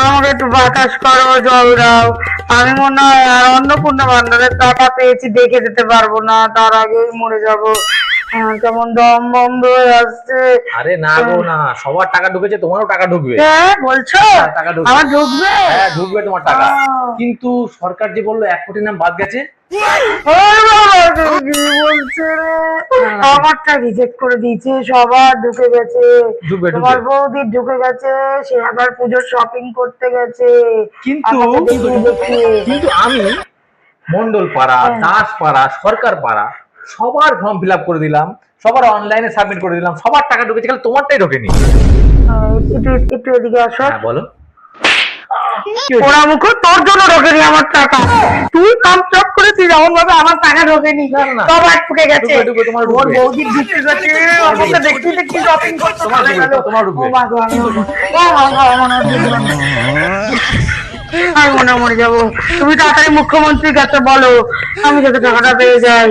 আমাকে একটু বাতাস করো, জল দাও। আমি মনে হয় আর অন্নপূর্ণা ভান্ডারের টাকা পেয়েছি, দেখে যেতে পারবো না, তার আগেই মরে যাবো। আমার কেমন দম বন্ধ হয়ে আসছে। আরে না গো না, সবার টাকা ঢুকেছে, তোমারও টাকা ঢুকবে। হ্যাঁ বলছো? হ্যাঁ, টাকা ঢুকবে। আমার ঢুকবে? হ্যাঁ ঢুকবে তোমার টাকা। আহ। কিন্তু সরকার যে বললো 1 কোটি নাম বাদ গেছে। ওরে বাবা, তুমি কি বলছো রে? আমারটা রিজেক্ট করে দিয়েছে, সবার ঢুকে গেছে। ঢুকবে তোমার ঢুকবে। বৌদির ঢুকে গেছে, সে আবার পুজোর শপিং করতে গেছে কিন্তু আমাকে দেখিয়ে দেখিয়ে। কিন্তু আমি মন্ডল পাড়া, হ্যাঁ। দাস পাড়া, সরকার পাড়া সবার ফর্ম ফিল আপ করে দিলাম, সবার অনলাইনে সাবমিট করে দিলাম, সবার টাকা ঢুকেছে, খালি তোমারটাই ঢোকেনি। একটু একটু এদিকে আসো। হ্যাঁ বলো। ওরা মুখ, তোর জন্য ঢোকেনি আমার টাকা। তুই কাম চক করেছিস, এমন ভাবে আমার টাকা ঢোকেনি। না, না। সবার ঢুকে গেছে। ঢুকবে, ঢুকবে, তোমার ওর ঢুকবে। বৌদির ঢুকে গেছে, আমাকে দেখতে দেখতে শপিং করতে তোমার চলে ঢুকবে, গেল। তোমার ঢুকবে। ও মা গো, আমি মনে আমি মনে হয় মরে যাবো। তুমি তাড়াতাড়ি মুখ্যমন্ত্রীর কাছে বলো, আমি যাতে টাকাটা পেয়ে যাই।